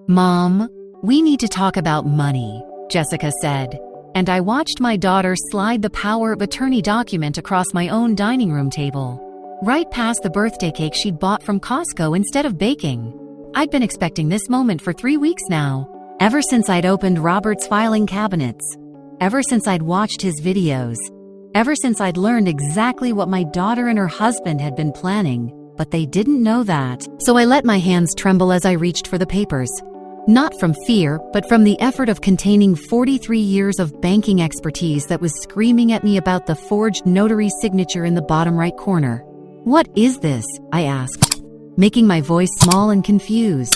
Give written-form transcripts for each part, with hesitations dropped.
"Mom, we need to talk about money," Jessica said, and I watched my daughter slide the power of attorney document across my own dining room table, right past the birthday cake she'd bought from Costco instead of baking. I'd been expecting this moment for 3 weeks now, ever since I'd opened Robert's filing cabinets, ever since I'd watched his videos, ever since I'd learned exactly what my daughter and her husband had been planning, but they didn't know that. So I let my hands tremble as I reached for the papers. Not from fear, but from the effort of containing 43 years of banking expertise that was screaming at me about the forged notary signature in the bottom right corner. "What is this?" I asked, making my voice small and confused.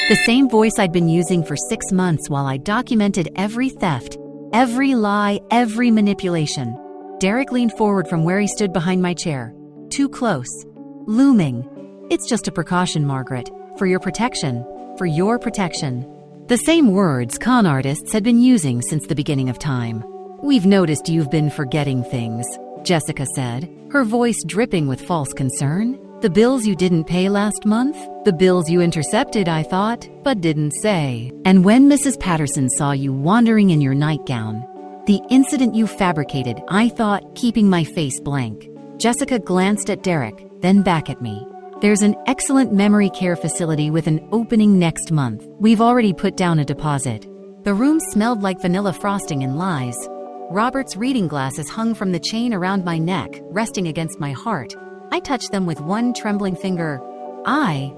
The same voice I'd been using for 6 months while I documented every theft, every lie, every manipulation. Derek leaned forward from where he stood behind my chair. Too close. Looming. "It's just a precaution, Margaret. For your protection. For your protection." The same words con artists had been using since the beginning of time. "We've noticed you've been forgetting things," Jessica said, her voice dripping with false concern. "The bills you didn't pay last month? The bills you intercepted, I thought, but didn't say. And when Mrs. Patterson saw you wandering in your nightgown. The incident you fabricated, I thought," keeping my face blank. Jessica glanced at Derek, then back at me. "There's an excellent memory care facility with an opening next month. We've already put down a deposit." The room smelled like vanilla frosting and lies. Robert's reading glasses hung from the chain around my neck, resting against my heart. I touched them with one trembling finger. I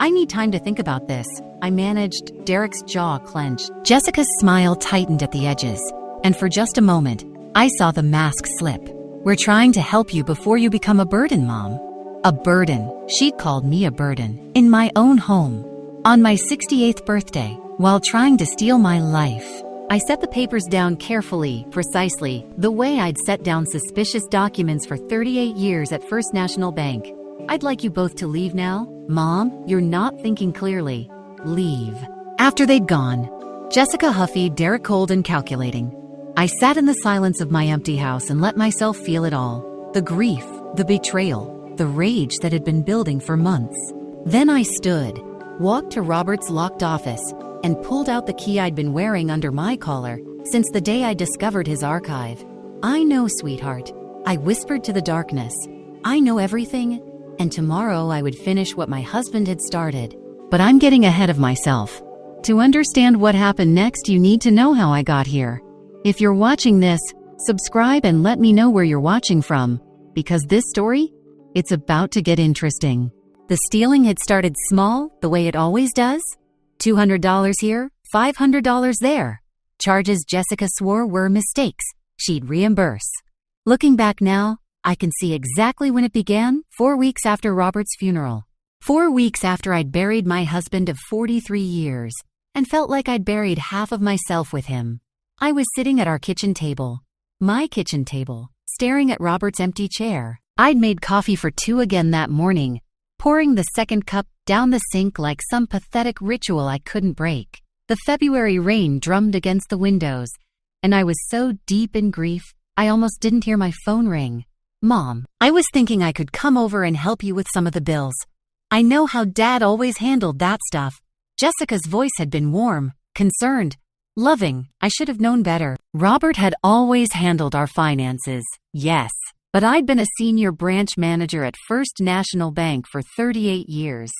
need time to think about this," I managed. Derek's jaw clenched. Jessica's smile tightened at the edges, and for just a moment, I saw the mask slip. "We're trying to help you before you become a burden, Mom." A burden. She'd called me a burden. In my own home. On my 68th birthday, while trying to steal my life. I set the papers down carefully, precisely, the way I'd set down suspicious documents for 38 years at First National Bank. "I'd like you both to leave now. Mom, you're not thinking clearly. Leave." After they'd gone, Jessica huffy, Derek cold and calculating. I sat in the silence of my empty house and let myself feel it all. The grief, the betrayal, the rage that had been building for months. Then I stood, walked to Robert's locked office, and pulled out the key I'd been wearing under my collar since the day I discovered his archive. "I know, sweetheart," I whispered to the darkness. "I know everything, and tomorrow I would finish what my husband had started. But I'm getting ahead of myself. To understand what happened next, you need to know how I got here. If you're watching this, subscribe and let me know where you're watching from, because this story, it's about to get interesting." The stealing had started small, the way it always does. $200 here, $500 there. Charges Jessica swore were mistakes. She'd reimburse. Looking back now, I can see exactly when it began, 4 weeks after Robert's funeral. 4 weeks after I'd buried my husband of 43 years, and felt like I'd buried half of myself with him. I was sitting at our kitchen table, my kitchen table, staring at Robert's empty chair. I'd made coffee for 2 again that morning, pouring the second cup down the sink like some pathetic ritual I couldn't break. The February rain drummed against the windows, and I was so deep in grief, I almost didn't hear my phone ring. "Mom, I was thinking I could come over and help you with some of the bills. I know how Dad always handled that stuff." Jessica's voice had been warm, concerned, loving. I should have known better. Robert had always handled our finances, yes. But I'd been a senior branch manager at First National Bank for 38 years.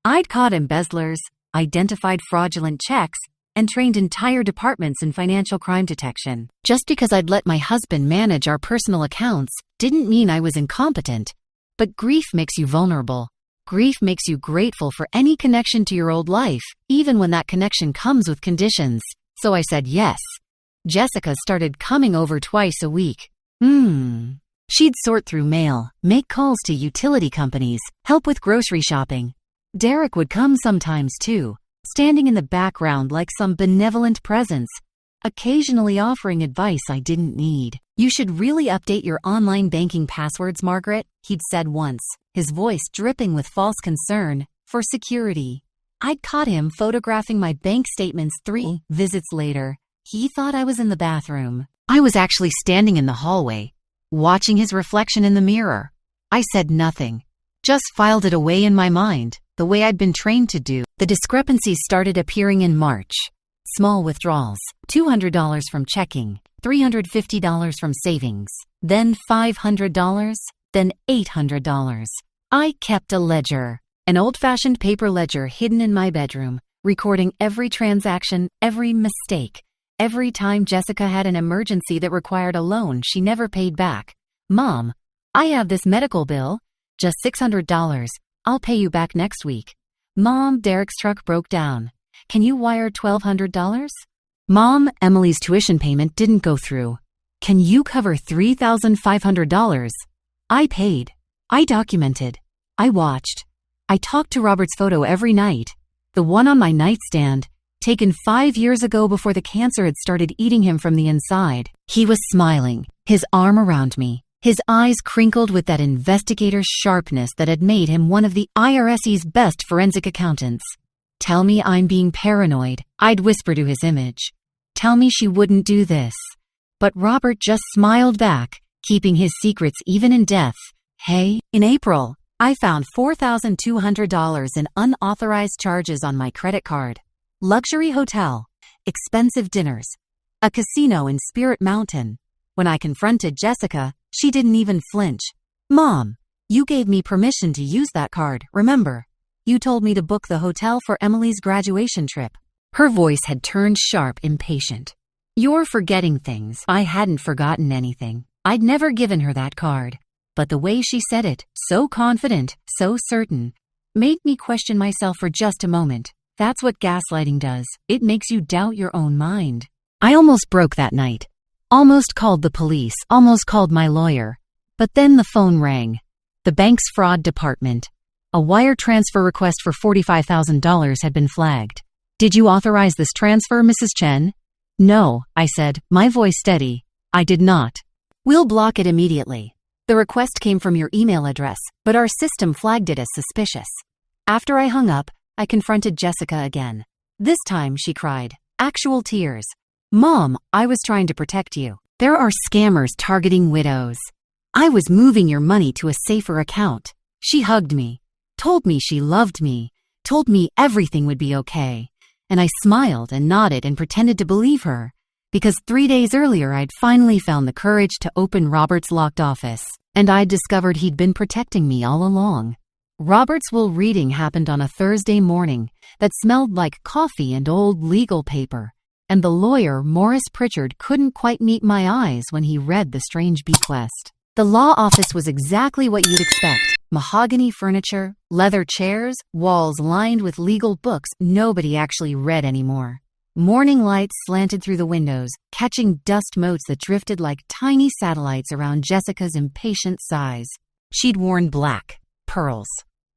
I'd caught embezzlers, identified fraudulent checks, and trained entire departments in financial crime detection. Just because I'd let my husband manage our personal accounts didn't mean I was incompetent. But grief makes you vulnerable. Grief makes you grateful for any connection to your old life, even when that connection comes with conditions. So I said yes. Jessica started coming over twice a week. She'd sort through mail, make calls to utility companies, help with grocery shopping. Derek would come sometimes too, standing in the background like some benevolent presence, occasionally offering advice I didn't need. "You should really update your online banking passwords, Margaret," he'd said once, his voice dripping with false concern, "for security." I'd caught him photographing my bank statements 3 visits later. He thought I was in the bathroom. I was actually standing in the hallway, watching his reflection in the mirror. I said nothing, just filed it away in my mind. the way I'd been trained to do. The discrepancies started appearing in March. Small withdrawals, $200 from checking, $350 from savings, then $500, then $800. I kept a ledger, an old-fashioned paper ledger hidden in my bedroom, recording every transaction, every mistake, every time Jessica had an emergency that required a loan she never paid back. Mom, I have this medical bill, just $600. I'll pay you back next week. Mom, Derek's truck broke down. Can you wire $1,200? Mom, Emily's tuition payment didn't go through. Can you cover $3,500? I paid. I documented. I watched. I talked to Robert's photo every night. The one on my nightstand, taken 5 years ago before the cancer had started eating him from the inside. He was smiling, his arm around me, his eyes crinkled with that investigator's sharpness that had made him one of the IRS's best forensic accountants. Tell me I'm being paranoid, I'd whisper to his image. Tell me she wouldn't do this. But Robert just smiled back, keeping his secrets even in death. Hey, in April, I found $4,200 in unauthorized charges on my credit card. Luxury hotel, expensive dinners, a casino in Spirit Mountain. When I confronted Jessica, she didn't even flinch. Mom, you gave me permission to use that card, remember? You told me to book the hotel for Emily's graduation trip. Her voice had turned sharp, impatient. You're forgetting things. I hadn't forgotten anything. I'd never given her that card. But the way she said it, so confident, so certain, made me question myself for just a moment. That's what gaslighting does. It makes you doubt your own mind. I almost broke that night. Almost called the police, almost called my lawyer. But then the phone rang. The bank's fraud department. A wire transfer request for $45,000 had been flagged. Did you authorize this transfer, Mrs. Chen? No, I said, my voice steady. I did not. We'll block it immediately. The request came from your email address, but our system flagged it as suspicious. After I hung up, I confronted Jessica again. This time, she cried, actual tears. Mom, I was trying to protect you. There are scammers targeting widows. I was moving your money to a safer account. She hugged me, told me she loved me, told me everything would be okay. And I smiled and nodded and pretended to believe her, because 3 days earlier I'd finally found the courage to open Robert's locked office, and I'd discovered he'd been protecting me all along. Robert's will reading happened on a Thursday morning that smelled like coffee and old legal paper, and the lawyer, Morris Pritchard, couldn't quite meet my eyes when he read the strange bequest. The law office was exactly what you'd expect. Mahogany furniture, leather chairs, walls lined with legal books nobody actually read anymore. Morning lights slanted through the windows, catching dust motes that drifted like tiny satellites around Jessica's impatient sighs. She'd worn black, pearls.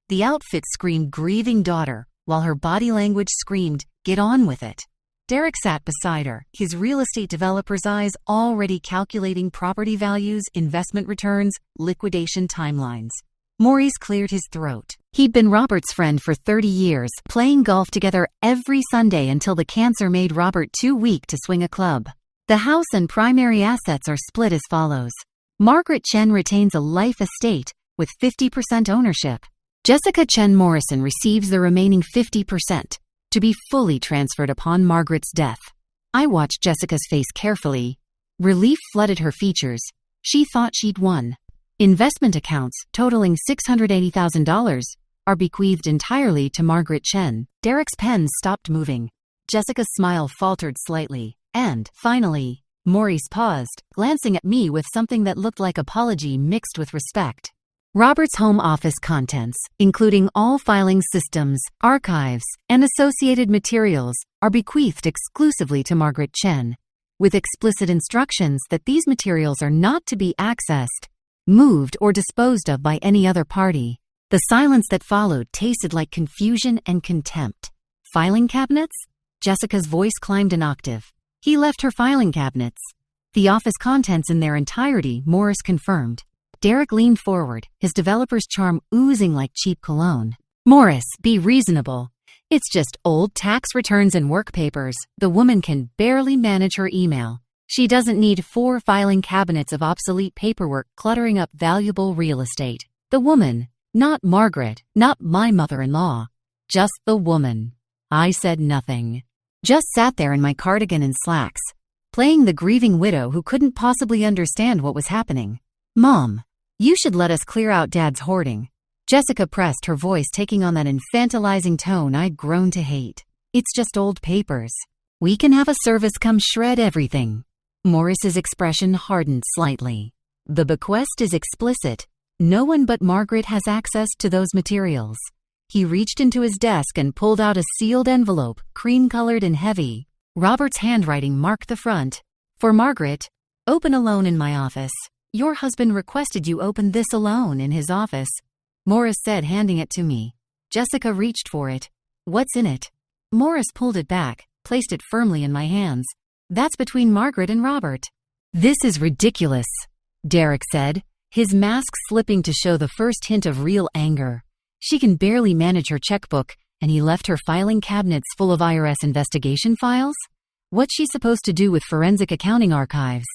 The outfit screamed grieving daughter, while her body language screamed, get on with it. Derek sat beside her, his real estate developer's eyes already calculating property values, investment returns, liquidation timelines. Maurice cleared his throat. He'd been Robert's friend for 30 years, playing golf together every Sunday until the cancer made Robert too weak to swing a club. The house and primary assets are split as follows. Margaret Chen retains a life estate with 50% ownership. Jessica Chen Morrison receives the remaining 50%, to be fully transferred upon Margaret's death. I watched Jessica's face carefully. Relief flooded her features. She thought she'd won. Investment accounts, totaling $680,000, are bequeathed entirely to Margaret Chen. Derek's pen stopped moving. Jessica's smile faltered slightly. And, finally, Maurice paused, glancing at me with something that looked like apology mixed with respect. Robert's home office contents, including all filing systems, archives, and associated materials, are bequeathed exclusively to Margaret Chen, with explicit instructions that these materials are not to be accessed, moved, or disposed of by any other party. The silence that followed tasted like confusion and contempt. Filing cabinets? Jessica's voice climbed an octave. He left her filing cabinets. The office contents in their entirety, Morris confirmed. Derek leaned forward, his developer's charm oozing like cheap cologne. Morris, be reasonable. It's just old tax returns and work papers. The woman can barely manage her email. She doesn't need 4 filing cabinets of obsolete paperwork cluttering up valuable real estate. The woman, not Margaret, not my mother-in-law. Just the woman. I said nothing. Just sat there in my cardigan and slacks, playing the grieving widow who couldn't possibly understand what was happening. Mom, you should let us clear out Dad's hoarding. Jessica pressed, her voice taking on that infantilizing tone I'd grown to hate. It's just old papers. We can have a service come shred everything. Morris's expression hardened slightly. The bequest is explicit. No one but Margaret has access to those materials. He reached into his desk and pulled out a sealed envelope, cream-colored and heavy. Robert's handwriting marked the front. For Margaret, open alone in my office. Your husband requested you open this alone in his office, Morris said, handing it to me. Jessica reached for it. What's in it? Morris pulled it back, placed it firmly in my hands. That's between Margaret and Robert. This is ridiculous, Derek said, his mask slipping to show the first hint of real anger. She can barely manage her checkbook, and he left her filing cabinets full of IRS investigation files? What's she supposed to do with forensic accounting archives?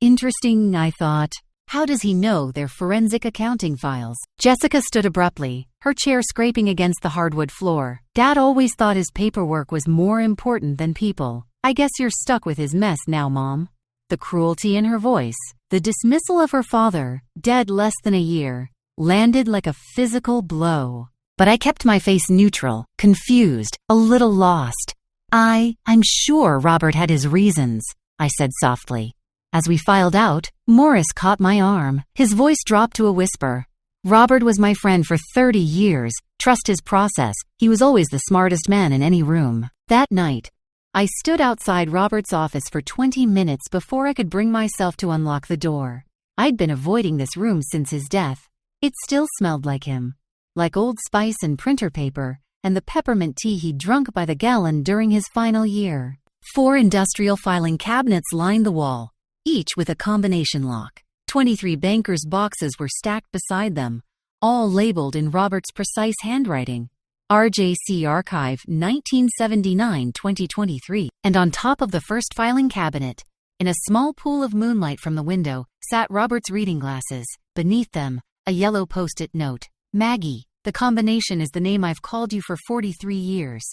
Interesting, I thought. How does he know they're forensic accounting files? Jessica stood abruptly, her chair scraping against the hardwood floor. Dad always thought his paperwork was more important than people. I guess you're stuck with his mess now, Mom. The cruelty in her voice, the dismissal of her father, dead less than a year, landed like a physical blow. But I kept my face neutral, confused, a little lost. I'm sure Robert had his reasons, I said softly. As we filed out, Morris caught my arm. His voice dropped to a whisper. Robert was my friend for 30 years. Trust his process. He was always the smartest man in any room. That night, I stood outside Robert's office for 20 minutes before I could bring myself to unlock the door. I'd been avoiding this room since his death. It still smelled like him, like Old Spice and printer paper, and the peppermint tea he'd drunk by the gallon during his final year. 4 industrial filing cabinets lined the wall, each with a combination lock. 23 bankers' boxes were stacked beside them, all labeled in Robert's precise handwriting. RJC Archive 1979-2023. And on top of the first filing cabinet, in a small pool of moonlight from the window, sat Robert's reading glasses. Beneath them, a yellow post-it note. Maggie, the combination is the name I've called you for 43 years.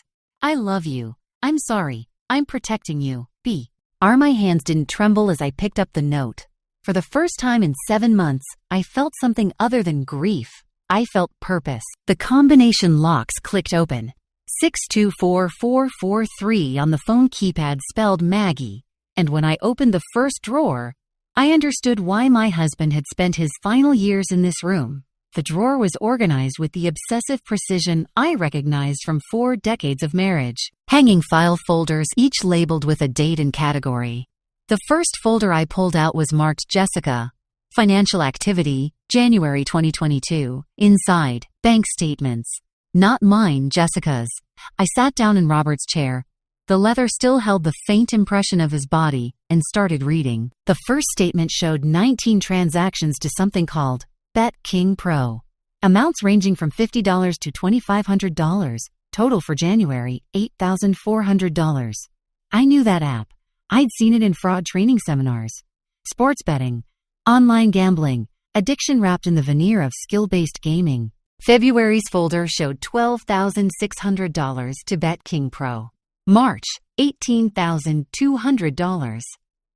I love you. I'm sorry. I'm protecting you. B. My hands didn't tremble as I picked up the note. For the first time in 7 months, I felt something other than grief. I felt purpose. The combination locks clicked open. 624443 on the phone keypad spelled Maggie. And when I opened the first drawer, I understood why my husband had spent his final years in this room. The drawer was organized with the obsessive precision I recognized from 4 decades of marriage. Hanging file folders, each labeled with a date and category. The first folder I pulled out was marked Jessica. Financial activity, January 2022. Inside, bank statements. Not mine, Jessica's. I sat down in Robert's chair. The leather still held the faint impression of his body, and started reading. The first statement showed 19 transactions to something called Bet King Pro. Amounts ranging from $50 to $2,500. Total for January, $8,400. I knew that app. I'd seen it in fraud training seminars. Sports betting, online gambling, addiction wrapped in the veneer of skill-based gaming. February's folder showed $12,600 to Bet King Pro. March, $18,200.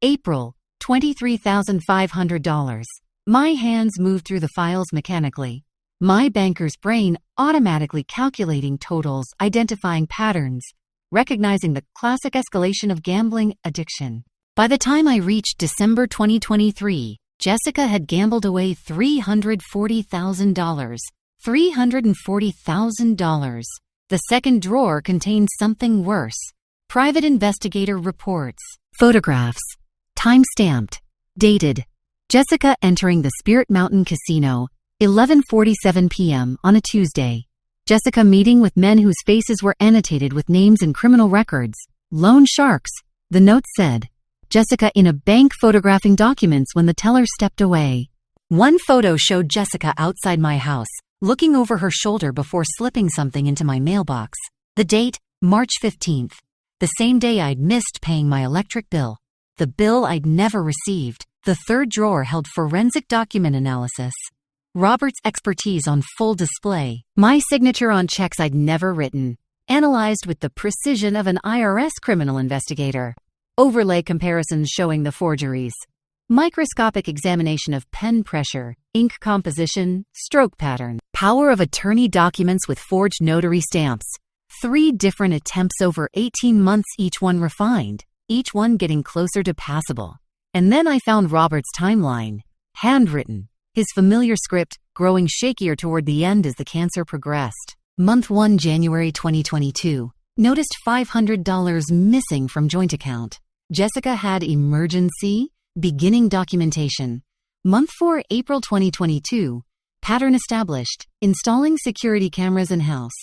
April, $23,500. My hands moved through the files mechanically. My banker's brain automatically calculating totals, identifying patterns, recognizing the classic escalation of gambling addiction. By the time I reached December 2023, Jessica had gambled away $340,000. $340,000. The second drawer contained something worse. Private investigator reports. Photographs. Time-stamped. Dated. Jessica entering the Spirit Mountain Casino, 11:47 p.m. on a Tuesday. Jessica meeting with men whose faces were annotated with names and criminal records. Loan sharks, the note said. Jessica in a bank photographing documents when the teller stepped away. One photo showed Jessica outside my house, looking over her shoulder before slipping something into my mailbox. The date, March 15th. The same day I'd missed paying my electric bill. The bill I'd never received. The third drawer held forensic document analysis. Robert's expertise on full display. My signature on checks I'd never written, analyzed with the precision of an IRS criminal investigator. Overlay comparisons showing the forgeries. Microscopic examination of pen pressure, ink composition, stroke pattern. Power of attorney documents with forged notary stamps. 3 different attempts over 18 months, each one refined, each one getting closer to passable. And then I found Robert's timeline. Handwritten. His familiar script, growing shakier toward the end as the cancer progressed. Month 1, January 2022. Noticed $500 missing from joint account. Jessica had emergency beginning documentation. Month 4, April 2022. Pattern established. Installing security cameras in house.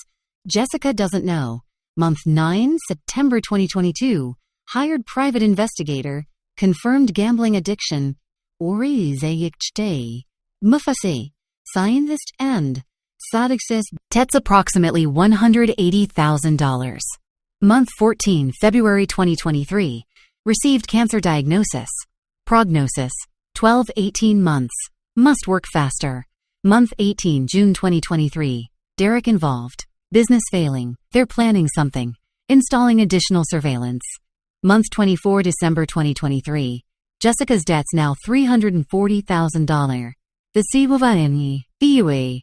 Jessica doesn't know. Month 9, September 2022. Hired private investigator. Confirmed gambling addiction. Orizeyichte. Mufase. Scientist and Sadixis. Tets approximately $180,000. Month 14, February 2023. Received cancer diagnosis. Prognosis, 12-18 months. Must work faster. Month 18, June 2023. Derek involved. Business failing. They're planning something. Installing additional surveillance. Month 24, December 2023. Jessica's debts now $340,000. The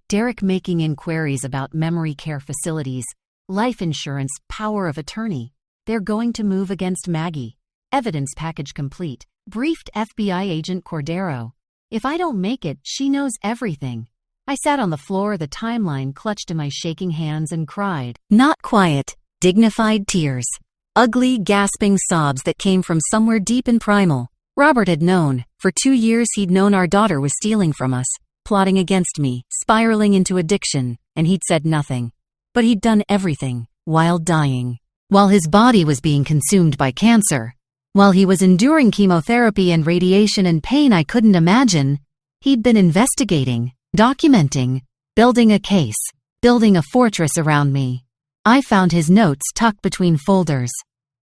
Derek making inquiries about memory care facilities, life insurance, power of attorney. They're going to move against Maggie. Evidence package complete. Briefed FBI agent Cordero. If I don't make it, she knows everything. I sat on the floor, the timeline clutched in my shaking hands, and cried. Not quiet, dignified tears. Ugly, gasping sobs that came from somewhere deep and primal. Robert had known. For 2 years he'd known our daughter was stealing from us, plotting against me, spiraling into addiction, and he'd said nothing. But he'd done everything, while dying. While his body was being consumed by cancer. While he was enduring chemotherapy and radiation and pain I couldn't imagine, he'd been investigating, documenting, building a case, building a fortress around me. I found his notes tucked between folders,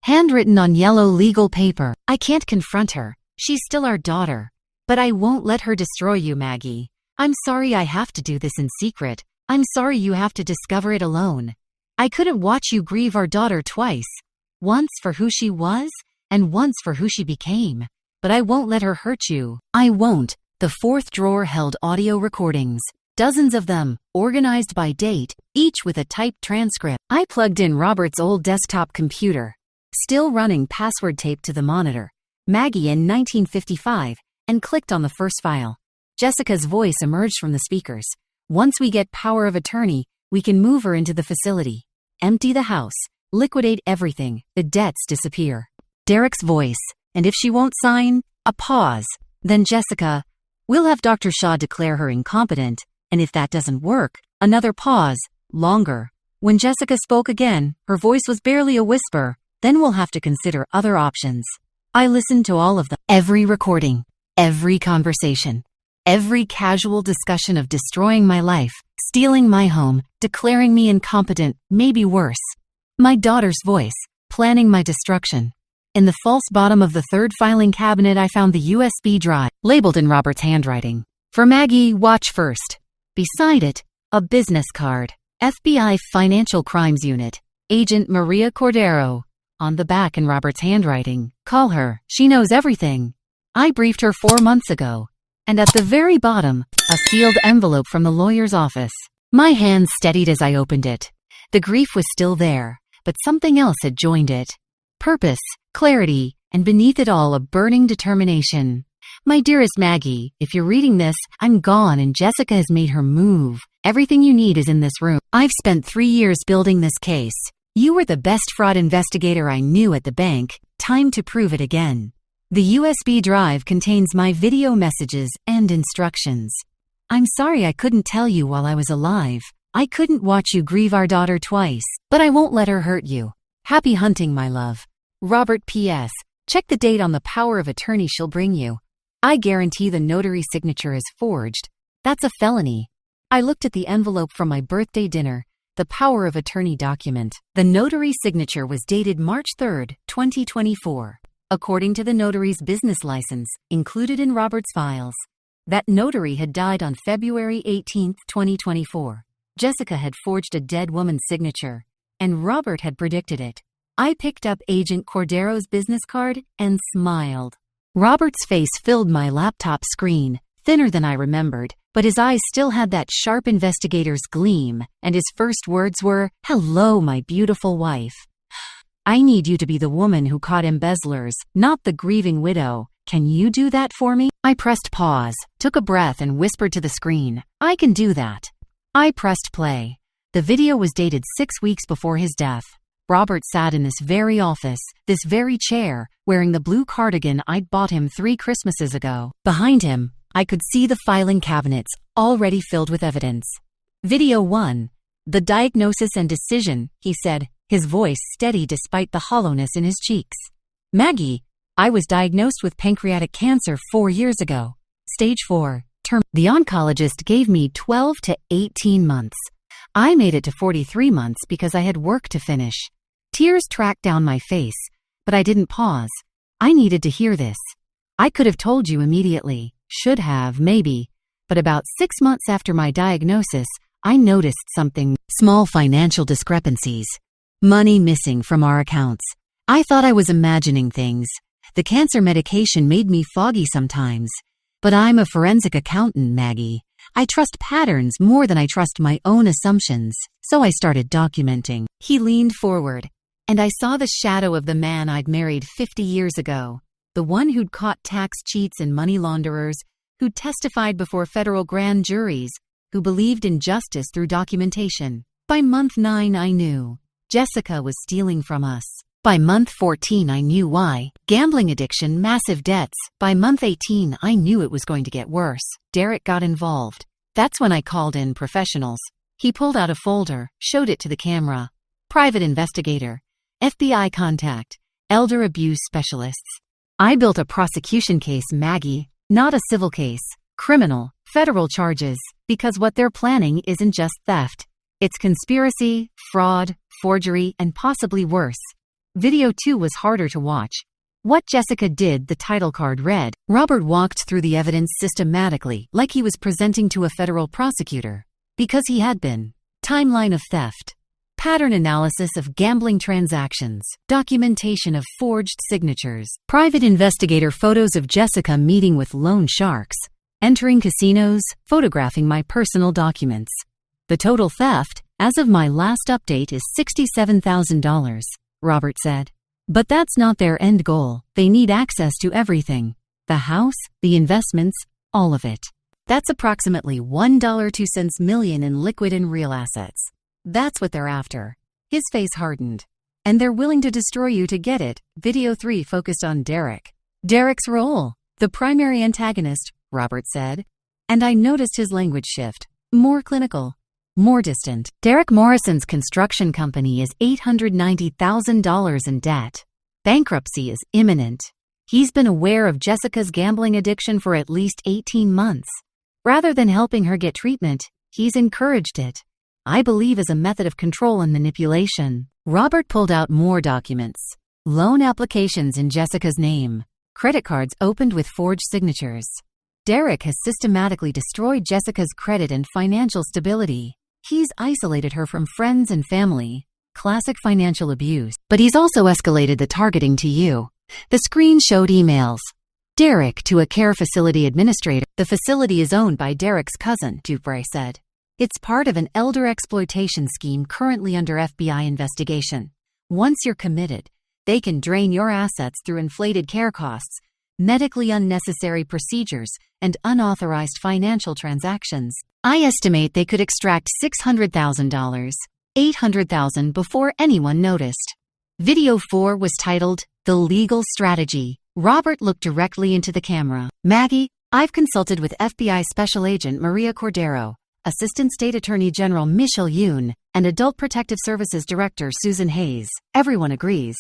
handwritten on yellow legal paper. I can't confront her. She's still our daughter. But I won't let her destroy you, Maggie. I'm sorry I have to do this in secret. I'm sorry you have to discover it alone. I couldn't watch you grieve our daughter twice. Once for who she was, and once for who she became. But I won't let her hurt you. I won't. The 4th drawer held audio recordings. Dozens of them, organized by date, each with a typed transcript. I plugged in Robert's old desktop computer, still running password tape to the monitor, Maggie in 1955, and clicked on the first file. Jessica's voice emerged from the speakers. Once we get power of attorney, we can move her into the facility. Empty the house. Liquidate everything. The debts disappear. Derek's voice. And if she won't sign, a pause. Then Jessica, we'll have Dr. Shaw declare her incompetent. And if that doesn't work, another pause. Longer. When Jessica spoke again, her voice was barely a whisper. Then we'll have to consider other options. I listened to all of them. Every recording. Every conversation. Every casual discussion of destroying my life, stealing my home, declaring me incompetent, maybe worse. My daughter's voice, planning my destruction. In the false bottom of the 3rd filing cabinet I found the USB drive, labeled in Robert's handwriting. For Maggie, watch first. Beside it, a business card. FBI Financial Crimes Unit. Agent Maria Cordero. On the back in Robert's handwriting. Call her. She knows everything. I briefed her 4 months ago. And at the very bottom, a sealed envelope from the lawyer's office. My hands steadied as I opened it. The grief was still there, but something else had joined it. Purpose, clarity, and beneath it all a burning determination. My dearest Maggie, if you're reading this, I'm gone and Jessica has made her move. Everything you need is in this room. I've spent 3 years building this case. You were the best fraud investigator I knew at the bank. Time to prove it again. The USB drive contains my video messages and instructions. I'm sorry I couldn't tell you while I was alive. I couldn't watch you grieve our daughter twice, but I won't let her hurt you. Happy hunting, my love. Robert P.S. Check the date on the power of attorney she'll bring you. I guarantee the notary signature is forged. That's a felony. I looked at the envelope from my birthday dinner, the power of attorney document. The notary signature was dated March 3rd, 2024. According to the notary's business license, included in Robert's files. That notary had died on February 18, 2024. Jessica had forged a dead woman's signature, and Robert had predicted it. I picked up Agent Cordero's business card and smiled. Robert's face filled my laptop screen, thinner than I remembered, but his eyes still had that sharp investigator's gleam, and his first words were, "Hello, my beautiful wife. I need you to be the woman who caught embezzlers, not the grieving widow. Can you do that for me?" I pressed pause, took a breath, and whispered to the screen, "I can do that." I pressed play. The video was dated 6 weeks before his death. Robert sat in this very office, this very chair, wearing the blue cardigan I'd bought him 3 Christmases ago. Behind him, I could see the filing cabinets, already filled with evidence. Video 1. The diagnosis and decision, he said, his voice steady despite the hollowness in his cheeks. "Maggie, I was diagnosed with pancreatic cancer 4 years ago. Stage 4. The oncologist gave me 12 to 18 months. I made it to 43 months because I had work to finish." Tears tracked down my face, but I didn't pause. I needed to hear this. I could have told you immediately, should have, maybe, but about 6 months after my diagnosis, I noticed something: small financial discrepancies. Money missing from our accounts. I thought I was imagining things. The cancer medication made me foggy sometimes. But I'm a forensic accountant, Maggie. I trust patterns more than I trust my own assumptions, so I started documenting. He leaned forward, and I saw the shadow of the man I'd married 50 years ago, the one who'd caught tax cheats and money launderers, who'd testified before federal grand juries, who believed in justice through documentation. By month 9, I knew Jessica was stealing from us. By month 14, I knew why. Gambling addiction, massive debts. By month 18, I knew it was going to get worse. Derek got involved. That's when I called in professionals. He pulled out a folder, showed it to the camera. Private investigator, FBI contact, elder abuse specialists. I built a prosecution case, Maggie, not a civil case. Criminal, federal charges, because what they're planning isn't just theft. It's conspiracy, fraud, forgery, and possibly worse. Video 2 was harder to watch. What Jessica did, the title card read. Robert walked through the evidence systematically, like he was presenting to a federal prosecutor. Because he had been. Timeline of theft. Pattern analysis of gambling transactions. Documentation of forged signatures. Private investigator photos of Jessica meeting with loan sharks. Entering casinos, photographing my personal documents. The total theft, as of my last update, is $67,000. Robert said. But that's not their end goal. They need access to everything. The house, the investments, all of it. That's approximately $1.02 million in liquid and real assets. That's what they're after. His face hardened. And they're willing to destroy you to get it. Video 3 focused on Derek. Derek's role. The primary antagonist, Robert said. And I noticed his language shift. More clinical. More distant. Derek Morrison's construction company is $890,000 in debt. Bankruptcy is imminent. He's been aware of Jessica's gambling addiction for at least 18 months. Rather than helping her get treatment, he's encouraged it. I believe as a method of control and manipulation. Robert pulled out more documents. Loan applications in Jessica's name. Credit cards opened with forged signatures. Derek has systematically destroyed Jessica's credit and financial stability. He's isolated her from friends and family. Classic financial abuse. But he's also escalated the targeting to you. The screen showed emails. Derek to a care facility administrator. The facility is owned by Derek's cousin, Dupre said. It's part of an elder exploitation scheme currently under FBI investigation. Once you're committed, they can drain your assets through inflated care costs, medically unnecessary procedures, and unauthorized financial transactions. I estimate they could extract $600,000, $800,000 before anyone noticed. Video 4 was titled, The Legal Strategy. Robert looked directly into the camera. Maggie, I've consulted with FBI Special Agent Maria Cordero, Assistant State Attorney General Michelle Yoon, and Adult Protective Services Director Susan Hayes. Everyone agrees.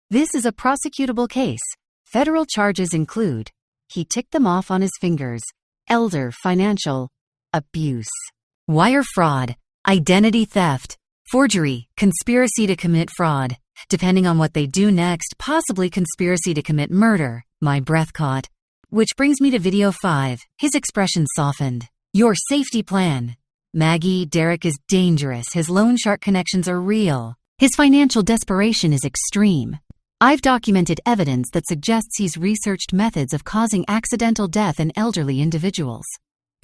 This is a prosecutable case. Federal charges include, he ticked them off on his fingers, elder financial abuse, wire fraud, identity theft, forgery, conspiracy to commit fraud, depending on what they do next, possibly conspiracy to commit murder. My breath caught. Which brings me to video 5. His expression softened. Your safety plan. Maggie, Derek is dangerous. His loan shark connections are real. His financial desperation is extreme. I've documented evidence that suggests he's researched methods of causing accidental death in elderly individuals.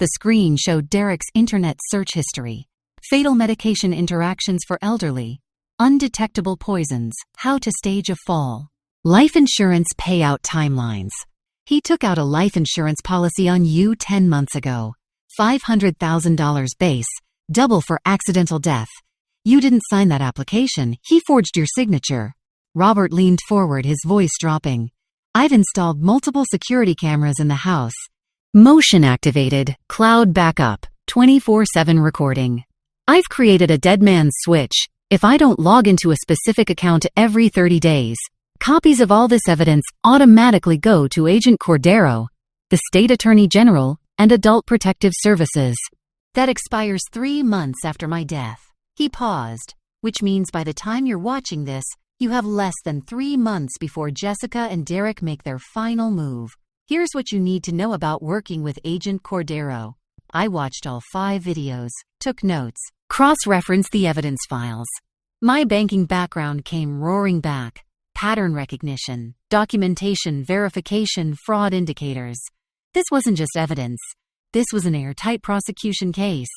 The screen showed Derek's internet search history, fatal medication interactions for elderly, undetectable poisons, how to stage a fall, life insurance payout timelines. He took out a life insurance policy on you 10 months ago. $500,000 base, double for accidental death. You didn't sign that application. He forged your signature. Robert leaned forward, his voice dropping. I've installed multiple security cameras in the house. Motion activated, cloud backup, 24/7 recording. I've created a dead man's switch. If I don't log into a specific account every 30 days, copies of all this evidence automatically go to Agent Cordero, the State Attorney General, and Adult Protective Services. That expires 3 months after my death. He paused, which means by the time you're watching this, you have less than 3 months before Jessica and Derek make their final move. Here's what you need to know about working with Agent Cordero. I watched all 5 videos, took notes, cross-referenced the evidence files. My banking background came roaring back. Pattern recognition, documentation, verification, fraud indicators. This wasn't just evidence. This was an airtight prosecution case.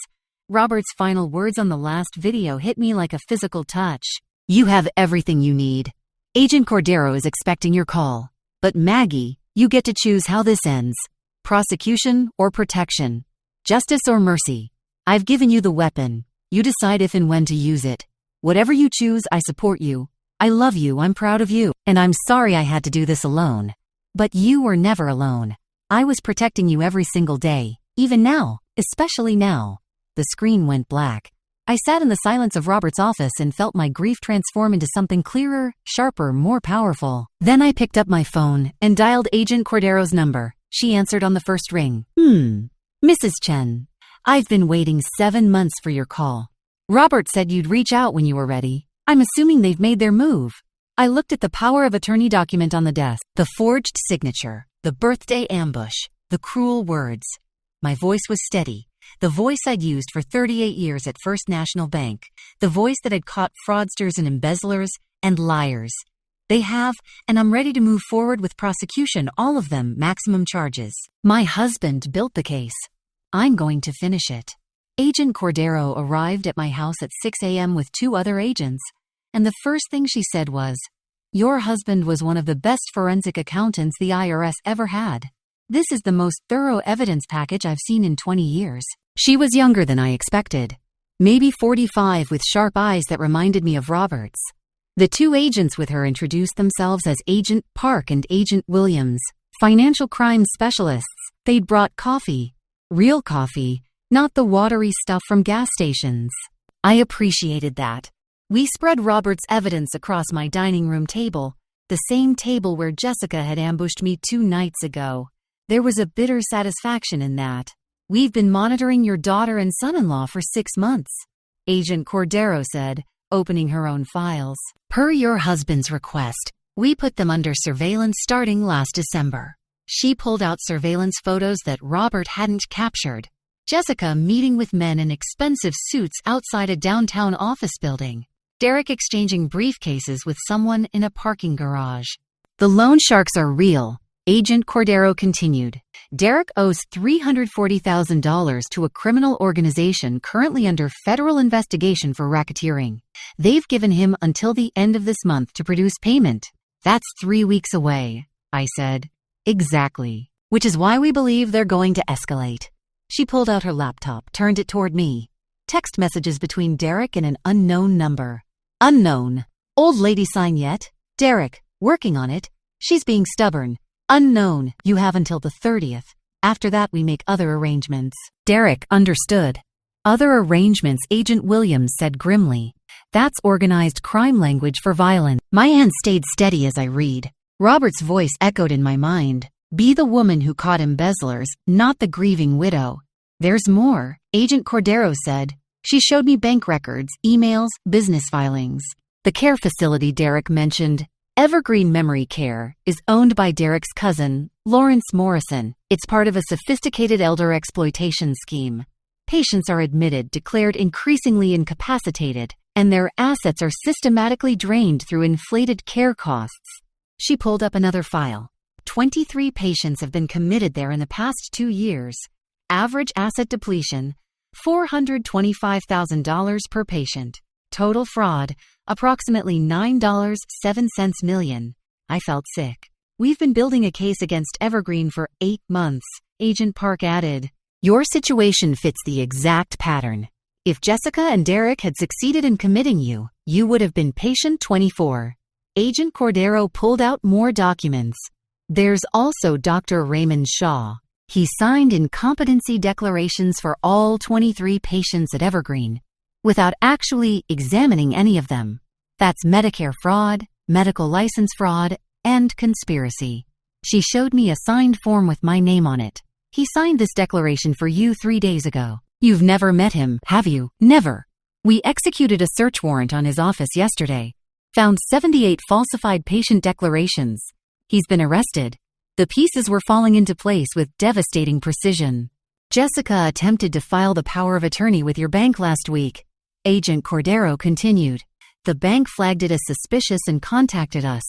Robert's final words on the last video hit me like a physical touch. You have everything you need. Agent Cordero is expecting your call. But Maggie, you get to choose how this ends. Prosecution or protection. Justice or mercy. I've given you the weapon. You decide if and when to use it. Whatever you choose, I support you. I love you, I'm proud of you, and I'm sorry I had to do this alone. But you were never alone. I was protecting you every single day, even now, especially now. The screen went black. I sat in the silence of Robert's office and felt my grief transform into something clearer, sharper, more powerful. Then I picked up my phone and dialed Agent Cordero's number. She answered on the first ring. Mrs. Chen, I've been waiting 7 months for your call. Robert said you'd reach out when you were ready. I'm assuming they've made their move. I looked at the power of attorney document on the desk, the forged signature, the birthday ambush, the cruel words. My voice was steady, the voice I'd used for 38 years at First National Bank, the voice that had caught fraudsters and embezzlers and liars. They have, and I'm ready to move forward with prosecution, all of them, maximum charges. My husband built the case. I'm going to finish it. Agent Cordero arrived at my house at 6 a.m. with 2 other agents. And the first thing she said was, your husband was one of the best forensic accountants the IRS ever had. This is the most thorough evidence package I've seen in 20 years. She was younger than I expected. Maybe 45 with sharp eyes that reminded me of Robert's. The 2 agents with her introduced themselves as Agent Park and Agent Williams, financial crime specialists. They'd brought coffee. Real coffee, not the watery stuff from gas stations. I appreciated that. We spread Robert's evidence across my dining room table, the same table where Jessica had ambushed me 2 nights ago. There was a bitter satisfaction in that. We've been monitoring your daughter and son-in-law for 6 months, Agent Cordero said, opening her own files. Per your husband's request, we put them under surveillance starting last December. She pulled out surveillance photos that Robert hadn't captured. Jessica meeting with men in expensive suits outside a downtown office building. Derek exchanging briefcases with someone in a parking garage. The loan sharks are real, Agent Cordero continued. Derek owes $340,000 to a criminal organization currently under federal investigation for racketeering. They've given him until the end of this month to produce payment. That's 3 weeks away, I said. Exactly. Which is why we believe they're going to escalate. She pulled out her laptop, turned it toward me. Text messages between Derek and an unknown number. Unknown. Old lady sign yet? Derek, working on it. She's being stubborn. Unknown. You have until the 30th. After that, we make other arrangements. Derek understood. Other arrangements, Agent Williams said grimly. That's organized crime language for violence. My hand stayed steady as I read. Robert's voice echoed in my mind. Be the woman who caught embezzlers, not the grieving widow. There's more, Agent Cordero said. She showed me bank records, emails, business filings. The care facility Derek mentioned, Evergreen Memory Care, is owned by Derek's cousin, Lawrence Morrison. It's part of a sophisticated elder exploitation scheme. Patients are admitted, declared increasingly incapacitated, and their assets are systematically drained through inflated care costs. She pulled up another file. 23 patients have been committed there in the past 2 years. Average asset depletion, $425,000 per patient. Total fraud, approximately $9.07 million. I felt sick. We've been building a case against Evergreen for 8 months, Agent Park added. Your situation fits the exact pattern. If Jessica and Derek had succeeded in committing you, you would have been patient 24. Agent Cordero pulled out more documents. There's also Dr. Raymond Shaw. He signed incompetency declarations for all 23 patients at Evergreen, without actually examining any of them. That's Medicare fraud, medical license fraud, and conspiracy. She showed me a signed form with my name on it. He signed this declaration for you 3 days ago. You've never met him, have you? Never. We executed a search warrant on his office yesterday. Found 78 falsified patient declarations. He's been arrested. The pieces were falling into place with devastating precision. Jessica attempted to file the power of attorney with your bank last week. Agent Cordero continued. The bank flagged it as suspicious and contacted us.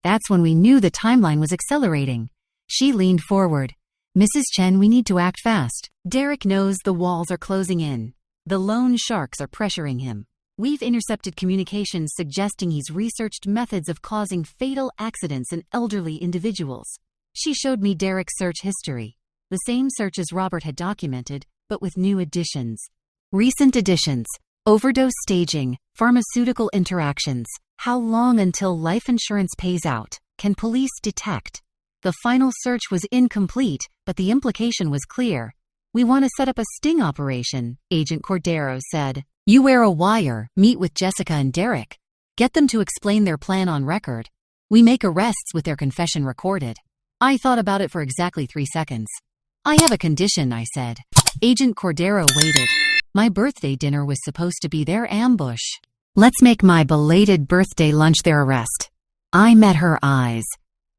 That's when we knew the timeline was accelerating. She leaned forward. Mrs. Chen, we need to act fast. Derek knows the walls are closing in. The loan sharks are pressuring him. We've intercepted communications suggesting he's researched methods of causing fatal accidents in elderly individuals. She showed me Derek's search history. The same searches Robert had documented, but with new additions. Recent additions: overdose staging, pharmaceutical interactions, how long until life insurance pays out, can police detect? The final search was incomplete, but the implication was clear. We want to set up a sting operation, Agent Cordero said. You wear a wire, meet with Jessica and Derek. Get them to explain their plan on record. We make arrests with their confession recorded. I thought about it for exactly 3 seconds. I have a condition, I said. Agent Cordero waited. My birthday dinner was supposed to be their ambush. Let's make my belated birthday lunch their arrest. I met her eyes.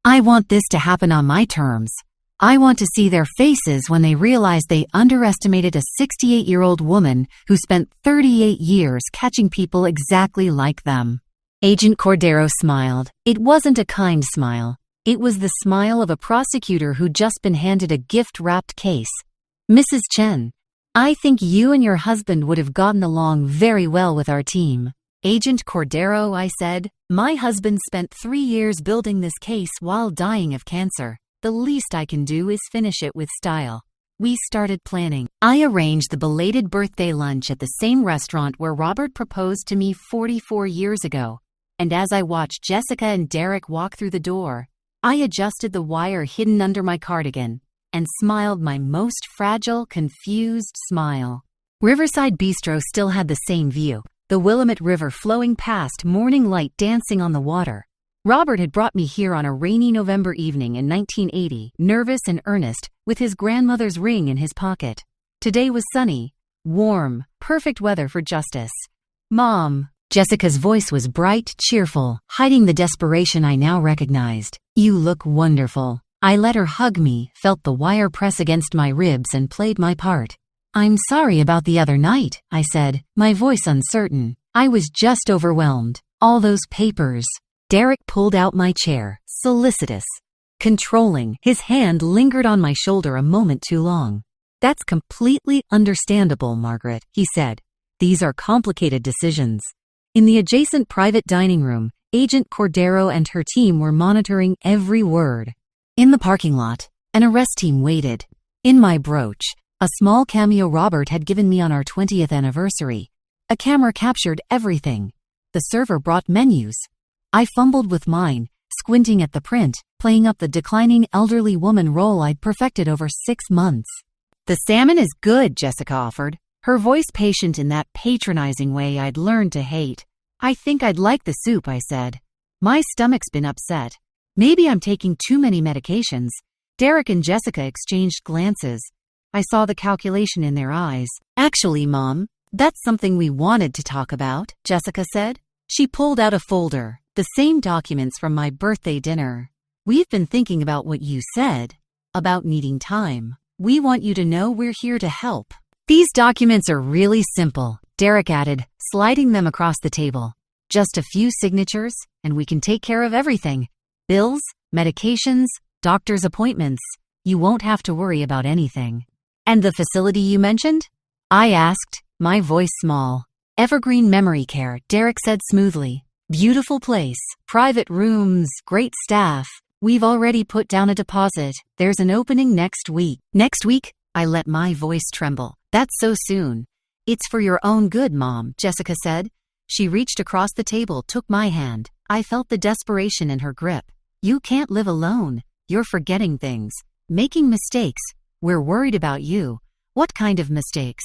I want this to happen on my terms. I want to see their faces when they realize they underestimated a 68-year-old woman who spent 38 years catching people exactly like them. Agent Cordero smiled. It wasn't a kind smile. It was the smile of a prosecutor who'd just been handed a gift-wrapped case. Mrs. Chen, I think you and your husband would have gotten along very well with our team. Agent Cordero, I said, my husband spent 3 years building this case while dying of cancer. The least I can do is finish it with style. We started planning. I arranged the belated birthday lunch at the same restaurant where Robert proposed to me 44 years ago. And as I watched Jessica and Derek walk through the door, I adjusted the wire hidden under my cardigan and smiled my most fragile, confused smile. Riverside Bistro still had the same view. The Willamette River flowing past, morning light dancing on the water. Robert had brought me here on a rainy November evening in 1980, nervous and earnest, with his grandmother's ring in his pocket. Today was sunny, warm, perfect weather for justice. Mom. Jessica's voice was bright, cheerful, hiding the desperation I now recognized. You look wonderful. I let her hug me, felt the wire press against my ribs, and played my part. I'm sorry about the other night, I said, my voice uncertain. I was just overwhelmed. All those papers. Derek pulled out my chair, solicitous, controlling. His hand lingered on my shoulder a moment too long. That's completely understandable, Margaret, he said. These are complicated decisions. In the adjacent private dining room, Agent Cordero and her team were monitoring every word. In the parking lot, an arrest team waited. In my brooch, a small cameo Robert had given me on our 20th anniversary. A camera captured everything. The server brought menus. I fumbled with mine, squinting at the print, playing up the declining elderly woman role I'd perfected over 6 months. The salmon is good, Jessica offered, her voice patient in that patronizing way I'd learned to hate. I think I'd like the soup, I said. My stomach's been upset. Maybe I'm taking too many medications. Derek and Jessica exchanged glances. I saw the calculation in their eyes. Actually, Mom, that's something we wanted to talk about, Jessica said. She pulled out a folder, the same documents from my birthday dinner. We've been thinking about what you said. about needing time. We want you to know we're here to help. These documents are really simple, Derek added, sliding them across the table. Just a few signatures, and we can take care of everything. Bills, medications, doctor's appointments. You won't have to worry about anything. And the facility you mentioned? I asked, my voice small. Evergreen Memory Care, Derek said smoothly. Beautiful place, private rooms, great staff. We've already put down a deposit. There's an opening next week. Next week? I let my voice tremble. That's so soon. It's for your own good, Mom, Jessica said. She reached across the table, took my hand. I felt the desperation in her grip. You can't live alone. You're forgetting things, making mistakes. We're worried about you. What kind of mistakes?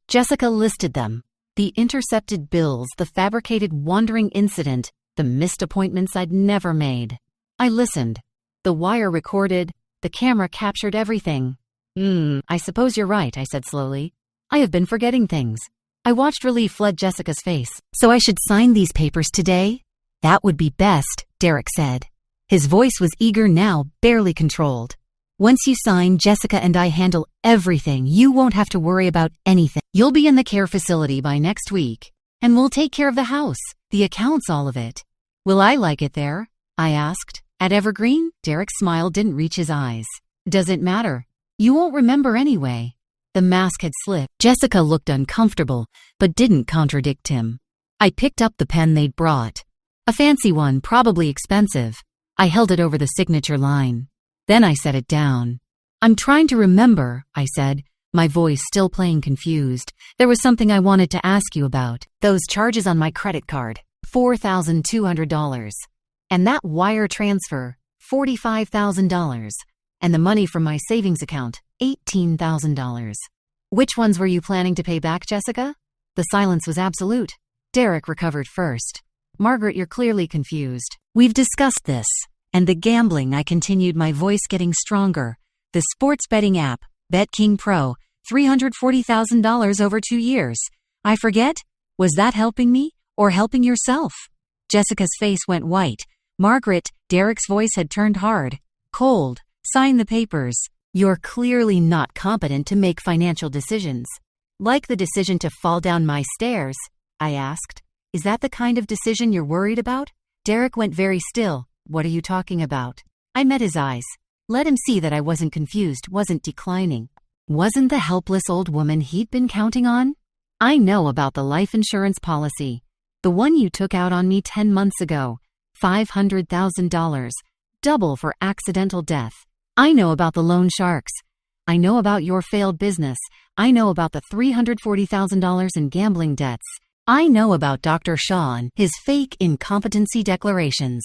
Jessica listed them. The intercepted bills, the fabricated wandering incident, the missed appointments I'd never made. I listened. The wire recorded. The camera captured everything. I suppose you're right, I said slowly. I have been forgetting things. I watched relief flood Jessica's face. So I should sign these papers today? That would be best, Derek said. His voice was eager now, barely controlled. Once you sign, Jessica and I handle everything. You won't have to worry about anything. You'll be in the care facility by next week, and we'll take care of the house, the accounts, all of it. Will I like it there? I asked. At Evergreen? Derek's smile didn't reach his eyes. Does it matter? You won't remember anyway. The mask had slipped. Jessica looked uncomfortable, but didn't contradict him. I picked up the pen they'd brought. A fancy one, probably expensive. I held it over the signature line. Then I set it down. I'm trying to remember, I said, my voice still playing confused. There was something I wanted to ask you about. Those charges on my credit card, $4,200. And that wire transfer, $45,000. And the money from my savings account, $18,000. Which ones were you planning to pay back, Jessica? The silence was absolute. Derek recovered first. Margaret, you're clearly confused. We've discussed this. And the gambling, I continued, my voice getting stronger. The sports betting app, BetKing Pro, $340,000 over 2 years. I forget? Was that helping me or helping yourself? Jessica's face went white. Margaret, Derek's voice had turned hard, cold. Sign the papers. You're clearly not competent to make financial decisions. Like the decision to fall down my stairs, I asked. Is that the kind of decision you're worried about? Derek went very still. What are you talking about? I met his eyes. Let him see that I wasn't confused, wasn't declining. Wasn't the helpless old woman he'd been counting on? I know about the life insurance policy. The one you took out on me 10 months ago. $500,000. Double for accidental death. I know about the loan sharks. I know about your failed business. I know about the $340,000 in gambling debts. I know about Dr. Shaw and his fake incompetency declarations.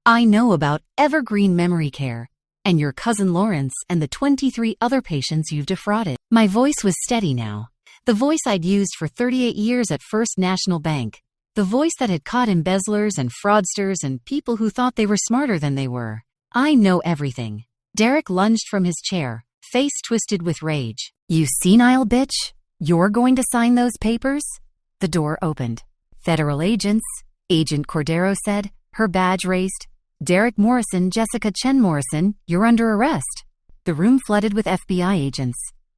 I know about Evergreen Memory Care and your cousin Lawrence and the 23 other patients you've defrauded. My voice was steady now. The voice I'd used for 38 years at First National Bank. The voice that had caught embezzlers and fraudsters and people who thought they were smarter than they were. I know everything. Derek lunged from his chair, face twisted with rage. You senile bitch? You're going to sign those papers? The door opened. Federal agents, Agent Cordero said, her badge raised. Derek Morrison, Jessica Chen Morrison, you're under arrest. The room flooded with FBI agents.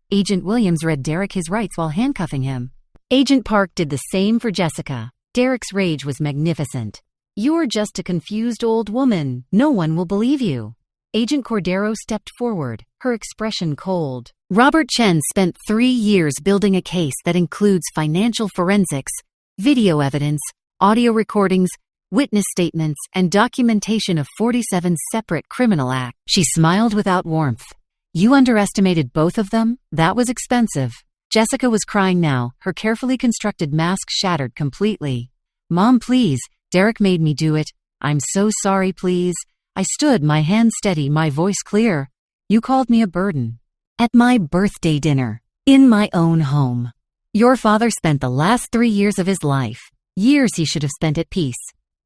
Agent Williams read Derek his rights while handcuffing him. Agent Park did the same for Jessica. Derek's rage was magnificent. You're just a confused old woman. No one will believe you. Agent Cordero stepped forward, her expression cold. Robert Chen spent 3 years building a case that includes financial forensics, video evidence, audio recordings, witness statements, and documentation of 47 separate criminal acts. She smiled without warmth. You underestimated both of them? That was expensive. Jessica was crying now, her carefully constructed mask shattered completely. Mom, please. Derek made me do it. I'm so sorry, please. I stood, my hand steady, my voice clear. You called me a burden. At my birthday dinner, in my own home. Your father spent the last 3 years of his life, years he should have spent at peace,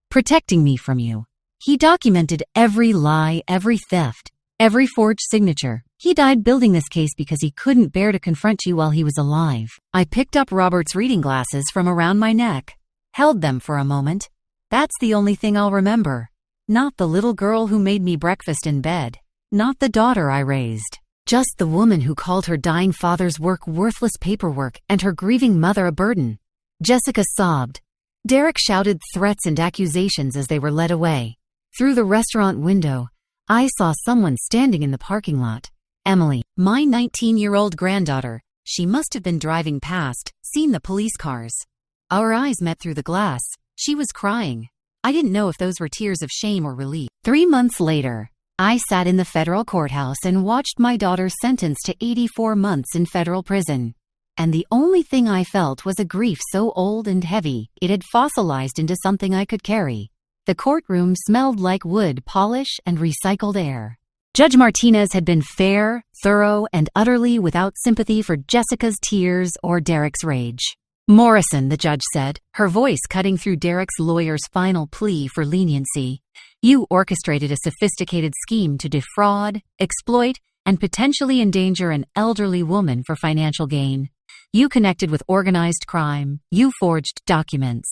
protecting me from you. He documented every lie, every theft, every forged signature. He died building this case because he couldn't bear to confront you while he was alive. I picked up Robert's reading glasses from around my neck, held them for a moment. That's the only thing I'll remember. Not the little girl who made me breakfast in bed. Not the daughter I raised. Just the woman who called her dying father's work worthless paperwork and her grieving mother a burden. Jessica sobbed. Derek shouted threats and accusations as they were led away. Through the restaurant window, I saw someone standing in the parking lot. Emily, my 19-year-old granddaughter. She must have been driving past, seen the police cars. Our eyes met through the glass. She was crying. I didn't know if those were tears of shame or relief. 3 months later, I sat in the federal courthouse and watched my daughter sentenced to 84 months in federal prison. And the only thing I felt was a grief so old and heavy, it had fossilized into something I could carry. The courtroom smelled like wood polish and recycled air. Judge Martinez had been fair, thorough, and utterly without sympathy for Jessica's tears or Derek's rage. Morrison, the judge said, her voice cutting through Derek's lawyer's final plea for leniency. You orchestrated a sophisticated scheme to defraud, exploit, and potentially endanger an elderly woman for financial gain. You connected with organized crime. You forged documents.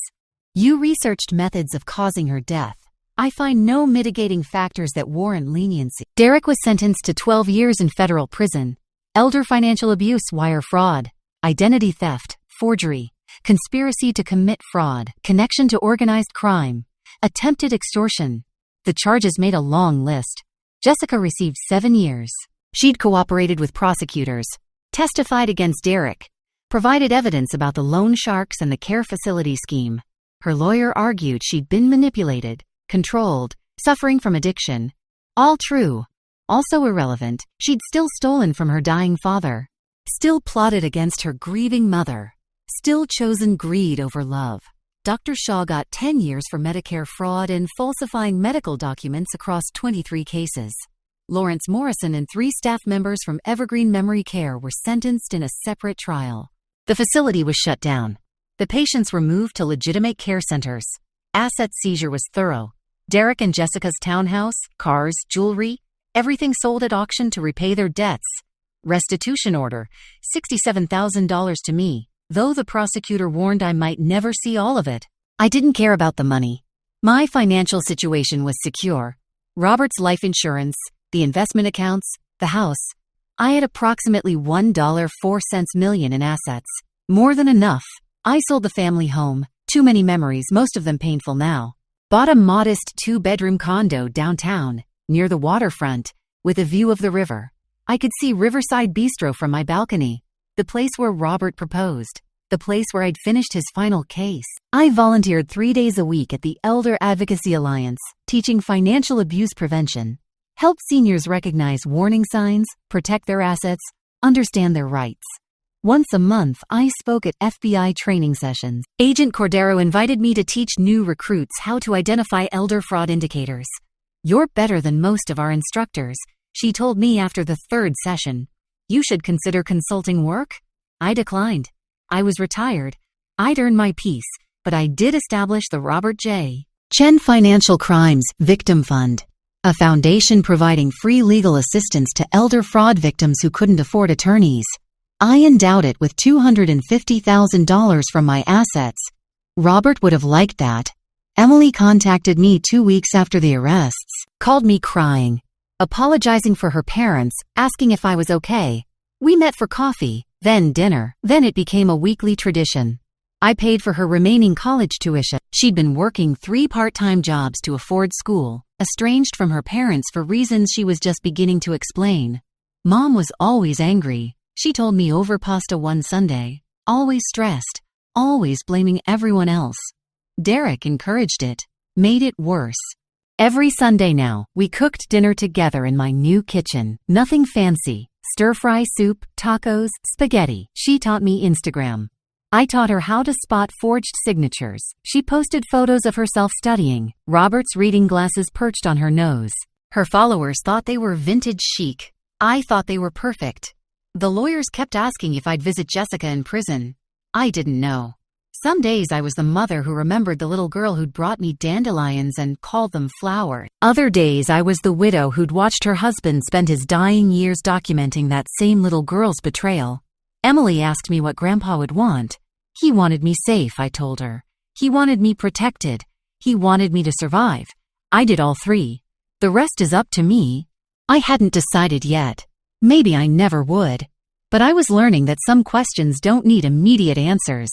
You researched methods of causing her death. I find no mitigating factors that warrant leniency. Derek was sentenced to 12 years in federal prison. Elder financial abuse, wire fraud, identity theft, forgery, conspiracy to commit fraud, connection to organized crime, attempted extortion. The charges made a long list. Jessica received 7 years. She'd cooperated with prosecutors, testified against Derek, provided evidence about the loan sharks and the care facility scheme. Her lawyer argued she'd been manipulated, controlled, suffering from addiction. All true. Also irrelevant, she'd still stolen from her dying father. Still plotted against her grieving mother. Still chosen greed over love. Dr. Shaw got 10 years for Medicare fraud and falsifying medical documents across 23 cases. Lawrence Morrison and 3 staff members from Evergreen Memory Care were sentenced in a separate trial. The facility was shut down. The patients were moved to legitimate care centers. Asset seizure was thorough. Derek and Jessica's townhouse, cars, jewelry, everything sold at auction to repay their debts. Restitution order, $67,000 to me, though the prosecutor warned I might never see all of it. I didn't care about the money. My financial situation was secure. Robert's life insurance, the investment accounts, the house. I had approximately $1.04 million in assets. More than enough. I sold the family home. Too many memories, most of them painful now. Bought a modest 2-bedroom condo downtown, near the waterfront, with a view of the river. I could see Riverside Bistro from my balcony, the place where Robert proposed, the place where I'd finished his final case. I volunteered 3 days a week at the Elder Advocacy Alliance, teaching financial abuse prevention. Helped seniors recognize warning signs, protect their assets, understand their rights. Once a month, I spoke at FBI training sessions. Agent Cordero invited me to teach new recruits how to identify elder fraud indicators. You're better than most of our instructors, she told me after the 3rd session. You should consider consulting work? I declined. I was retired. I'd earned my peace, but I did establish the Robert J. Chen Financial Crimes Victim Fund, a foundation providing free legal assistance to elder fraud victims who couldn't afford attorneys. I endowed it with $250,000 from my assets. Robert would have liked that. Emily contacted me 2 weeks after the arrests, called me crying, apologizing for her parents, asking if I was okay. We met for coffee, then dinner, then it became a weekly tradition. I paid for her remaining college tuition. She'd been working 3 part-time jobs to afford school, estranged from her parents for reasons she was just beginning to explain. Mom was always angry. She told me over pasta one Sunday, always stressed, always blaming everyone else. Derek encouraged it, made it worse. Every Sunday now, we cooked dinner together in my new kitchen. Nothing fancy. Stir-fry soup, tacos, spaghetti. She taught me Instagram. I taught her how to spot forged signatures. She posted photos of herself studying, Robert's reading glasses perched on her nose. Her followers thought they were vintage chic. I thought they were perfect. The lawyers kept asking if I'd visit Jessica in prison. I didn't know. Some days I was the mother who remembered the little girl who'd brought me dandelions and called them flowers. Other days I was the widow who'd watched her husband spend his dying years documenting that same little girl's betrayal. Emily asked me what Grandpa would want. He wanted me safe, I told her. He wanted me protected. He wanted me to survive. I did all 3. The rest is up to me. I hadn't decided yet. Maybe I never would. But I was learning that some questions don't need immediate answers.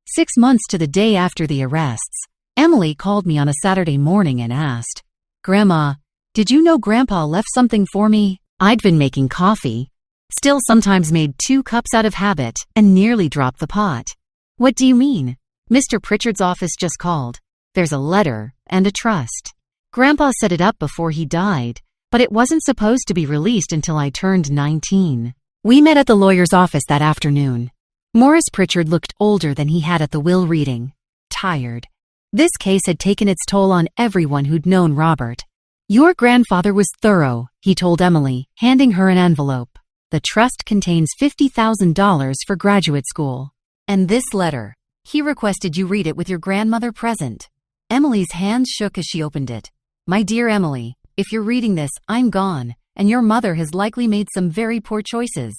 6 months to the day after the arrests, Emily called me on a Saturday morning and asked, "Grandma, did you know Grandpa left something for me?" I'd been making coffee, still sometimes made 2 cups out of habit, and nearly dropped the pot. "What do you mean?" "Mr. Pritchard's office just called. There's a letter and a trust. Grandpa set it up before he died, but it wasn't supposed to be released until I turned 19. We met at the lawyer's office that afternoon. Morris Pritchard looked older than he had at the will reading. Tired. This case had taken its toll on everyone who'd known Robert. "Your grandfather was thorough," he told Emily, handing her an envelope. "The trust contains $50,000 for graduate school. And this letter. He requested you read it with your grandmother present." Emily's hands shook as she opened it. "My dear Emily, if you're reading this, I'm gone, and your mother has likely made some very poor choices.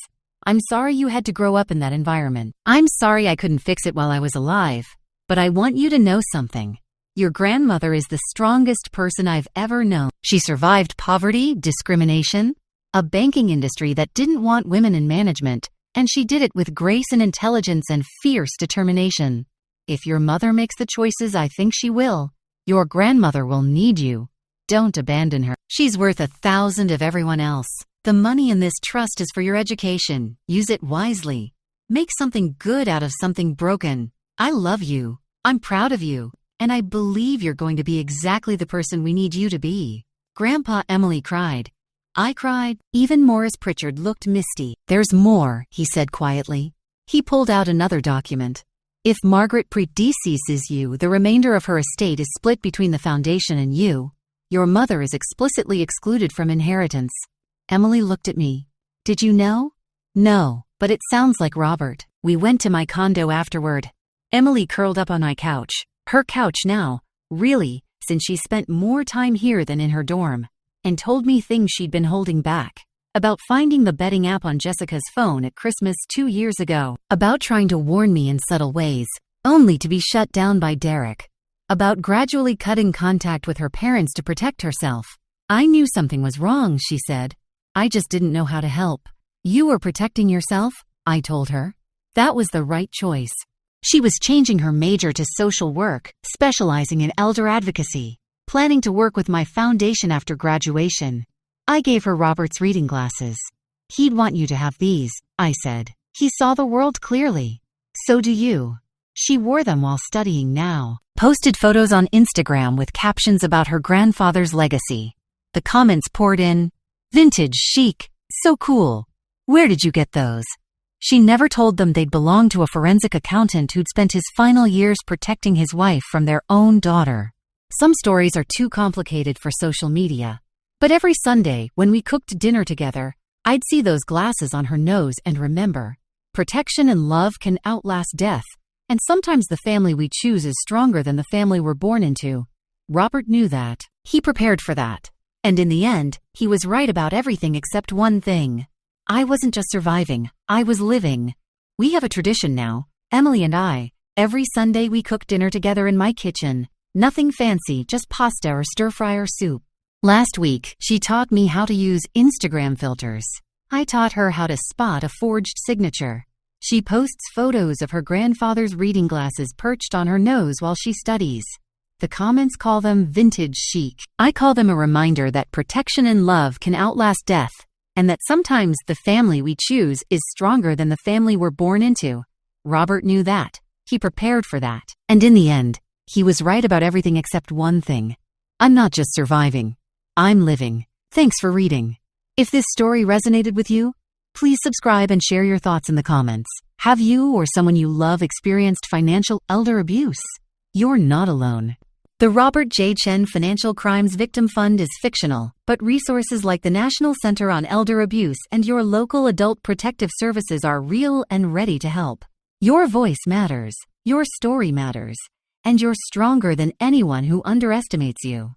I'm sorry you had to grow up in that environment. I'm sorry I couldn't fix it while I was alive. But I want you to know something. Your grandmother is the strongest person I've ever known. She survived poverty, discrimination, a banking industry that didn't want women in management, and she did it with grace and intelligence and fierce determination. If your mother makes the choices I think she will, your grandmother will need you. Don't abandon her. She's worth 1,000 of everyone else. The money in this trust is for your education. Use it wisely. Make something good out of something broken. I love you. I'm proud of you. And I believe you're going to be exactly the person we need you to be." Grandpa, Emily cried. I cried. Even Morris Pritchard looked misty. "There's more," he said quietly. He pulled out another document. "If Margaret predeceases you, the remainder of her estate is split between the foundation and you. Your mother is explicitly excluded from inheritance." Emily looked at me. "Did you know?" "No, but it sounds like Robert." We went to my condo afterward. Emily curled up on my couch. Her couch now, really, since she spent more time here than in her dorm, and told me things she'd been holding back. About finding the betting app on Jessica's phone at Christmas 2 years ago. About trying to warn me in subtle ways, only to be shut down by Derek. About gradually cutting contact with her parents to protect herself. "I knew something was wrong," she said. "I just didn't know how to help." "You were protecting yourself," I told her. That was the right choice. She was changing her major to social work, specializing in elder advocacy, planning to work with my foundation after graduation. I gave her Robert's reading glasses. "He'd want you to have these," I said. "He saw the world clearly. So do you." She wore them while studying now. Posted photos on Instagram with captions about her grandfather's legacy. The comments poured in. "Vintage chic. So cool. Where did you get those?" She never told them they'd belonged to a forensic accountant who'd spent his final years protecting his wife from their own daughter. Some stories are too complicated for social media. But every Sunday, when we cooked dinner together, I'd see those glasses on her nose and remember, protection and love can outlast death, and sometimes the family we choose is stronger than the family we're born into. Robert knew that. He prepared for that. And in the end, he was right about everything except one thing. I wasn't just surviving, I was living. We have a tradition now, Emily and I. Every Sunday we cook dinner together in my kitchen. Nothing fancy, just pasta or stir-fry or soup. Last week, she taught me how to use Instagram filters. I taught her how to spot a forged signature. She posts photos of her grandfather's reading glasses perched on her nose while she studies. The comments call them vintage chic. I call them a reminder that protection and love can outlast death, and that sometimes the family we choose is stronger than the family we're born into. Robert knew that. He prepared for that. And in the end, he was right about everything except one thing. I'm not just surviving. I'm living. Thanks for reading. If this story resonated with you, please subscribe and share your thoughts in the comments. Have you or someone you love experienced financial elder abuse? You're not alone. The Robert J. Chen Financial Crimes Victim Fund is fictional, but resources like the National Center on Elder Abuse and your local adult protective services are real and ready to help. Your voice matters, your story matters, and you're stronger than anyone who underestimates you.